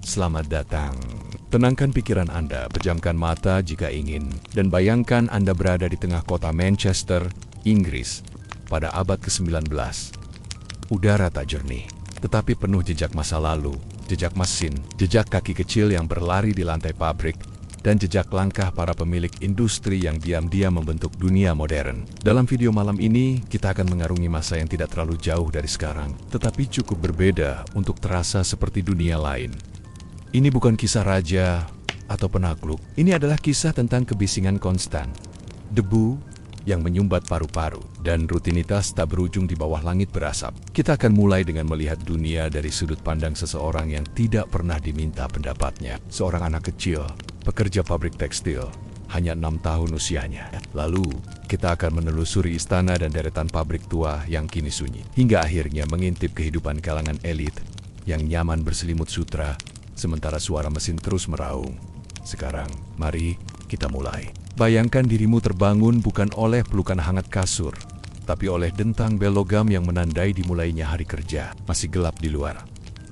Selamat datang. Tenangkan pikiran Anda, pejamkan mata jika ingin, dan bayangkan Anda berada di tengah kota Manchester, Inggris, pada abad ke-19. Udara tak jernih, tetapi penuh jejak masa lalu, jejak mesin, jejak kaki kecil yang berlari di lantai pabrik, dan jejak langkah para pemilik industri yang diam-diam membentuk dunia modern. Dalam video malam ini, kita akan mengarungi masa yang tidak terlalu jauh dari sekarang, tetapi cukup berbeda untuk terasa seperti dunia lain. Ini bukan kisah raja atau penakluk. Ini adalah kisah tentang kebisingan konstan, debu yang menyumbat paru-paru, dan rutinitas tak berujung di bawah langit berasap. Kita akan mulai dengan melihat dunia dari sudut pandang seseorang yang tidak pernah diminta pendapatnya. Seorang anak kecil, pekerja pabrik tekstil, hanya 6 tahun usianya. Lalu, kita akan menelusuri istana dan deretan pabrik tua yang kini sunyi, hingga akhirnya mengintip kehidupan kalangan elit yang nyaman berselimut sutra, sementara suara mesin terus meraung. Sekarang, mari kita mulai. Bayangkan dirimu terbangun bukan oleh pelukan hangat kasur, tapi oleh dentang bel logam yang menandai dimulainya hari kerja. Masih gelap di luar,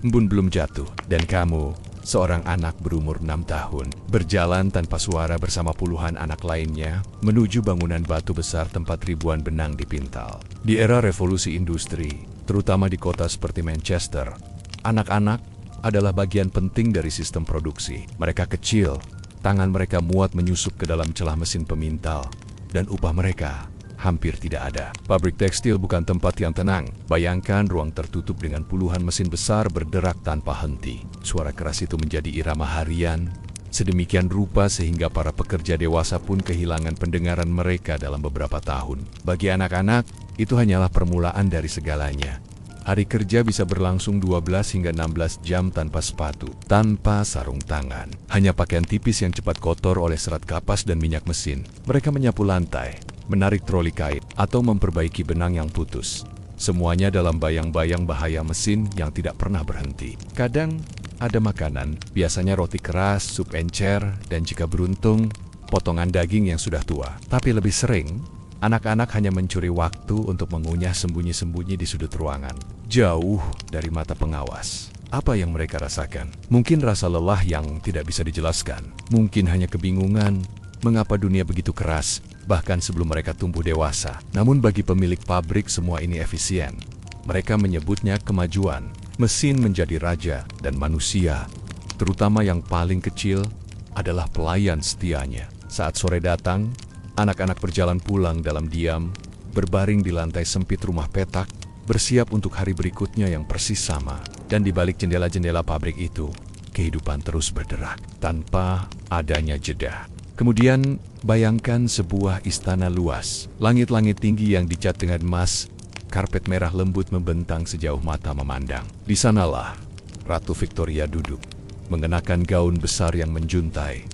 embun belum jatuh, dan kamu, seorang anak berumur 6 tahun, berjalan tanpa suara bersama puluhan anak lainnya menuju bangunan batu besar tempat ribuan benang dipintal. Di era revolusi industri, terutama di kota seperti Manchester, anak-anak adalah bagian penting dari sistem produksi. Mereka kecil, tangan mereka muat menyusup ke dalam celah mesin pemintal, dan upah mereka hampir tidak ada. Pabrik tekstil bukan tempat yang tenang. Bayangkan ruang tertutup dengan puluhan mesin besar berderak tanpa henti. Suara keras itu menjadi irama harian, sedemikian rupa sehingga para pekerja dewasa pun kehilangan pendengaran mereka dalam beberapa tahun. Bagi anak-anak, itu hanyalah permulaan dari segalanya. Hari kerja bisa berlangsung 12 hingga 16 jam tanpa sepatu, tanpa sarung tangan. Hanya pakaian tipis yang cepat kotor oleh serat kapas dan minyak mesin. Mereka menyapu lantai, menarik troli kait, atau memperbaiki benang yang putus. Semuanya dalam bayang-bayang bahaya mesin yang tidak pernah berhenti. Kadang ada makanan, biasanya roti keras, sup encer, dan jika beruntung, potongan daging yang sudah tua. Tapi lebih sering, anak-anak hanya mencuri waktu untuk mengunyah sembunyi-sembunyi di sudut ruangan, jauh dari mata pengawas. Apa yang mereka rasakan? Mungkin rasa lelah yang tidak bisa dijelaskan. Mungkin hanya kebingungan mengapa dunia begitu keras, bahkan sebelum mereka tumbuh dewasa. Namun bagi pemilik pabrik semua ini efisien. Mereka menyebutnya kemajuan. Mesin menjadi raja dan manusia, terutama yang paling kecil, adalah pelayan setianya. Saat sore datang, anak-anak berjalan pulang dalam diam, berbaring di lantai sempit rumah petak, bersiap untuk hari berikutnya yang persis sama. Dan di balik jendela-jendela pabrik itu, kehidupan terus berderak, tanpa adanya jeda. Kemudian, bayangkan sebuah istana luas, langit-langit tinggi yang dicat dengan emas, karpet merah lembut membentang sejauh mata memandang. Di sanalah, Ratu Victoria duduk, mengenakan gaun besar yang menjuntai,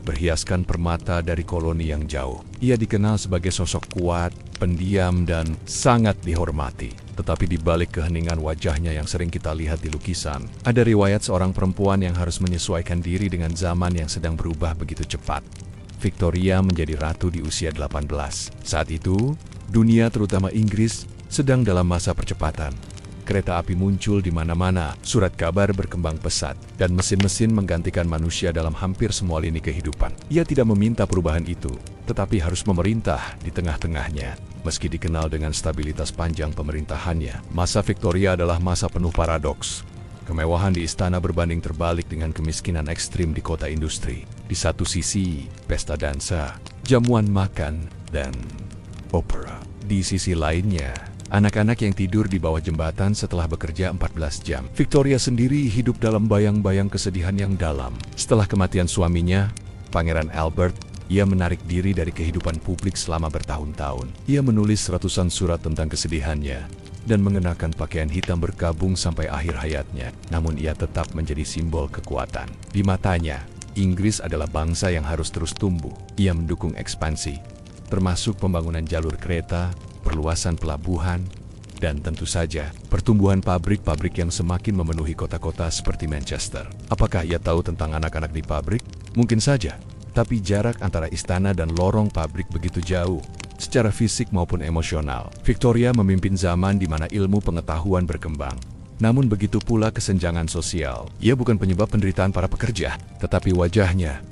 berhiaskan permata dari koloni yang jauh. Ia dikenal sebagai sosok kuat, pendiam, dan sangat dihormati. Tetapi di balik keheningan wajahnya yang sering kita lihat di lukisan, ada riwayat seorang perempuan yang harus menyesuaikan diri dengan zaman yang sedang berubah begitu cepat. Victoria menjadi ratu di usia 18. Saat itu, dunia terutama Inggris sedang dalam masa percepatan. Kereta api muncul di mana-mana, surat kabar berkembang pesat, dan mesin-mesin menggantikan manusia dalam hampir semua lini kehidupan. Ia tidak meminta perubahan itu, tetapi harus memerintah di tengah-tengahnya. Meski dikenal dengan stabilitas panjang pemerintahannya, masa Victoria adalah masa penuh paradoks. Kemewahan di istana berbanding terbalik dengan kemiskinan ekstrim di kota industri. Di satu sisi, pesta dansa, jamuan makan, dan opera. Di sisi lainnya, anak-anak yang tidur di bawah jembatan setelah bekerja 14 jam. Victoria sendiri hidup dalam bayang-bayang kesedihan yang dalam. Setelah kematian suaminya, Pangeran Albert, ia menarik diri dari kehidupan publik selama bertahun-tahun. Ia menulis ratusan surat tentang kesedihannya dan mengenakan pakaian hitam berkabung sampai akhir hayatnya. Namun ia tetap menjadi simbol kekuatan. Di matanya, Inggris adalah bangsa yang harus terus tumbuh. Ia mendukung ekspansi, termasuk pembangunan jalur kereta, perluasan pelabuhan, dan tentu saja pertumbuhan pabrik-pabrik yang semakin memenuhi kota-kota seperti Manchester. Apakah ia tahu tentang anak-anak di pabrik? Mungkin saja, tapi jarak antara istana dan lorong pabrik begitu jauh, secara fisik maupun emosional. Victoria memimpin zaman di mana ilmu pengetahuan berkembang, Namun begitu pula kesenjangan sosial. Ia bukan penyebab penderitaan para pekerja, tetapi wajahnya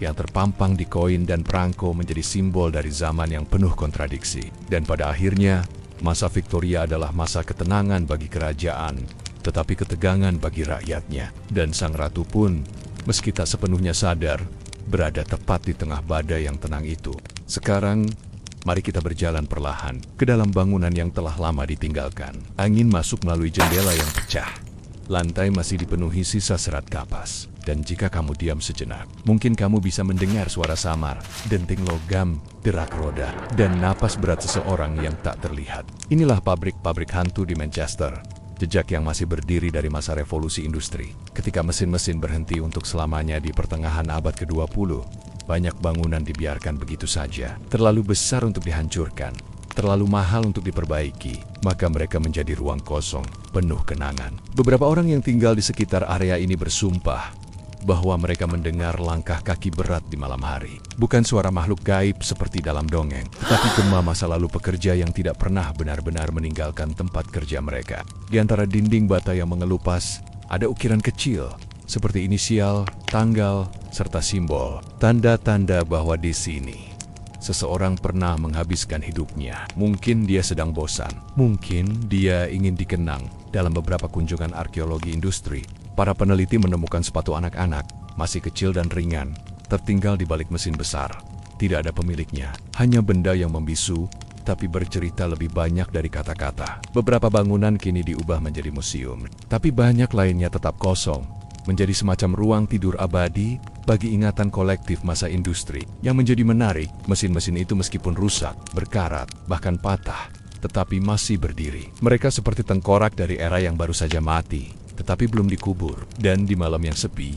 yang terpampang di koin dan perangko menjadi simbol dari zaman yang penuh kontradiksi. Dan pada akhirnya, masa Victoria adalah masa ketenangan bagi kerajaan, tetapi ketegangan bagi rakyatnya. Dan sang ratu pun, meski tak sepenuhnya sadar, berada tepat di tengah badai yang tenang itu. Sekarang, mari kita berjalan perlahan ke dalam bangunan yang telah lama ditinggalkan. Angin masuk melalui jendela yang pecah. Lantai masih dipenuhi sisa serat kapas. Dan jika kamu diam sejenak, mungkin kamu bisa mendengar suara samar, denting logam, derak roda, dan napas berat seseorang yang tak terlihat. Inilah pabrik-pabrik hantu di Manchester. Jejak yang masih berdiri dari masa revolusi industri. Ketika mesin-mesin berhenti untuk selamanya di pertengahan abad ke-20, banyak bangunan dibiarkan begitu saja. Terlalu besar untuk dihancurkan, terlalu mahal untuk diperbaiki, maka mereka menjadi ruang kosong, penuh kenangan. Beberapa orang yang tinggal di sekitar area ini bersumpah bahwa mereka mendengar langkah kaki berat di malam hari. Bukan suara makhluk gaib seperti dalam dongeng, tetapi gema masa lalu pekerja yang tidak pernah benar-benar meninggalkan tempat kerja mereka. Di antara dinding bata yang mengelupas, ada ukiran kecil, seperti inisial, tanggal, serta simbol. Tanda-tanda bahwa di sini seseorang pernah menghabiskan hidupnya. Mungkin dia sedang bosan. Mungkin dia ingin dikenang. Dalam beberapa kunjungan arkeologi industri, para peneliti menemukan sepatu anak-anak, masih kecil dan ringan, tertinggal di balik mesin besar. Tidak ada pemiliknya, hanya benda yang membisu, tapi bercerita lebih banyak dari kata-kata. Beberapa bangunan kini diubah menjadi museum, tapi banyak lainnya tetap kosong, menjadi semacam ruang tidur abadi bagi ingatan kolektif masa industri. Yang menjadi menarik, mesin-mesin itu meskipun rusak, berkarat, bahkan patah, tetapi masih berdiri. Mereka seperti tengkorak dari era yang baru saja mati, tetapi belum dikubur. Dan di malam yang sepi,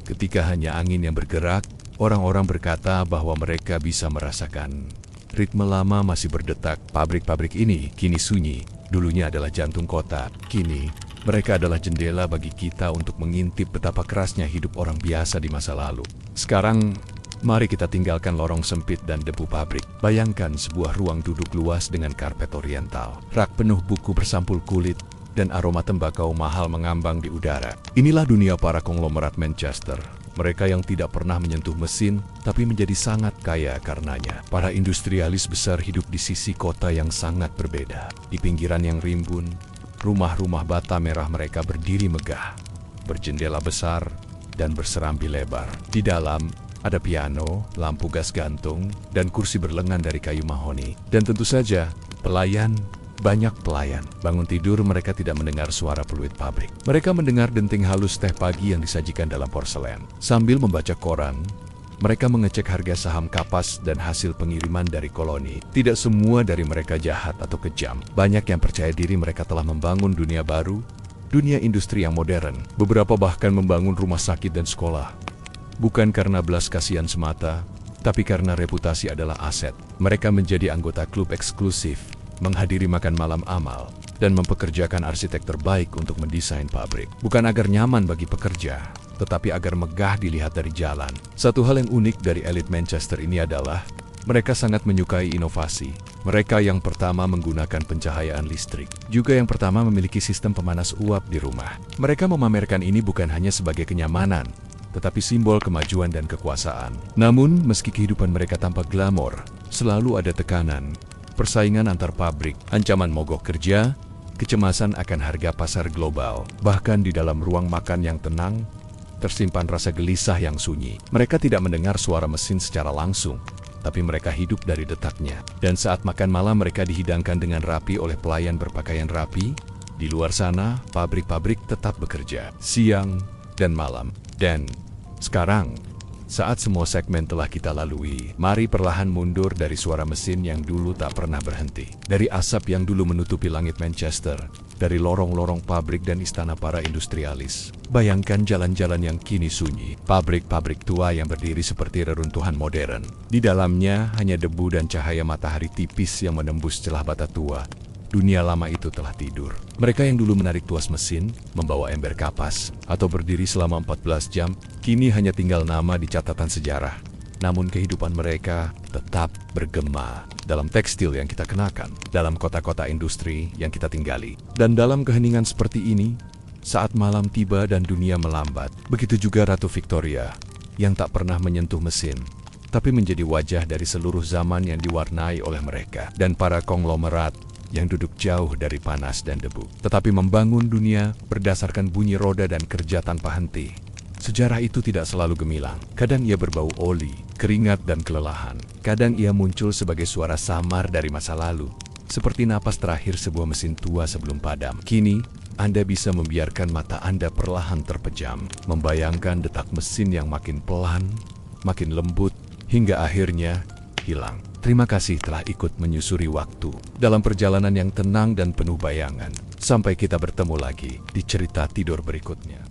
ketika hanya angin yang bergerak, orang-orang berkata bahwa mereka bisa merasakan ritme lama masih berdetak. Pabrik-pabrik ini kini sunyi. Dulunya adalah jantung kota. Kini, mereka adalah jendela bagi kita untuk mengintip betapa kerasnya hidup orang biasa di masa lalu. Sekarang, mari kita tinggalkan lorong sempit dan debu pabrik. Bayangkan sebuah ruang duduk luas dengan karpet oriental, rak penuh buku bersampul kulit, dan aroma tembakau mahal mengambang di udara. Inilah dunia para konglomerat Manchester. Mereka yang tidak pernah menyentuh mesin, tapi menjadi sangat kaya karenanya. Para industrialis besar hidup di sisi kota yang sangat berbeda. Di pinggiran yang rimbun, rumah-rumah bata merah mereka berdiri megah, berjendela besar, dan berserambi lebar. Di dalam, ada piano, lampu gas gantung, dan kursi berlengan dari kayu mahoni. Dan tentu saja, pelayan. Banyak pelayan. Bangun tidur mereka tidak mendengar suara peluit pabrik. Mereka mendengar denting halus teh pagi yang disajikan dalam porselen. Sambil membaca koran, mereka mengecek harga saham kapas dan hasil pengiriman dari koloni. Tidak semua dari mereka jahat atau kejam. Banyak yang percaya diri mereka telah membangun dunia baru, dunia industri yang modern. Beberapa bahkan membangun rumah sakit dan sekolah. Bukan karena belas kasihan semata, tapi karena reputasi adalah aset. Mereka menjadi anggota klub eksklusif, menghadiri makan malam amal, dan mempekerjakan arsitek terbaik untuk mendesain pabrik. Bukan agar nyaman bagi pekerja, tetapi agar megah dilihat dari jalan. Satu hal yang unik dari elit Manchester ini adalah mereka sangat menyukai inovasi. Mereka yang pertama menggunakan pencahayaan listrik, juga yang pertama memiliki sistem pemanas uap di rumah. Mereka memamerkan ini bukan hanya sebagai kenyamanan, tetapi simbol kemajuan dan kekuasaan. Namun, meski kehidupan mereka tampak glamor, selalu ada tekanan, persaingan antar pabrik, ancaman mogok kerja, kecemasan akan harga pasar global. Bahkan di dalam ruang makan yang tenang, tersimpan rasa gelisah yang sunyi. Mereka tidak mendengar suara mesin secara langsung, tapi mereka hidup dari detaknya. Dan saat makan malam mereka dihidangkan dengan rapi oleh pelayan berpakaian rapi. Di luar sana, pabrik-pabrik tetap bekerja, siang dan malam. Dan sekarang, saat semua segmen telah kita lalui, mari perlahan mundur dari suara mesin yang dulu tak pernah berhenti. Dari asap yang dulu menutupi langit Manchester, dari lorong-lorong pabrik dan istana para industrialis. Bayangkan jalan-jalan yang kini sunyi, pabrik-pabrik tua yang berdiri seperti reruntuhan modern. Di dalamnya hanya debu dan cahaya matahari tipis yang menembus celah bata tua. Dunia lama itu telah tidur. Mereka yang dulu menarik tuas mesin, membawa ember kapas, atau berdiri selama 14 jam, kini hanya tinggal nama di catatan sejarah. namun kehidupan mereka tetap bergema dalam tekstil yang kita kenakan, dalam kota-kota industri yang kita tinggali. Dan dalam keheningan seperti ini, saat malam tiba dan dunia melambat, begitu juga Ratu Victoria yang tak pernah menyentuh mesin, tapi menjadi wajah dari seluruh zaman yang diwarnai oleh mereka dan para konglomerat yang duduk jauh dari panas dan debu, tetapi membangun dunia berdasarkan bunyi roda dan kerja tanpa henti. Sejarah itu tidak selalu gemilang. Kadang ia berbau oli, keringat, dan kelelahan. Kadang ia muncul sebagai suara samar dari masa lalu, seperti napas terakhir sebuah mesin tua sebelum padam. Kini, Anda bisa membiarkan mata Anda perlahan terpejam, membayangkan detak mesin yang makin pelan, makin lembut, hingga akhirnya hilang. Terima kasih telah ikut menyusuri waktu dalam perjalanan yang tenang dan penuh bayangan. Sampai kita bertemu lagi di cerita tidur berikutnya.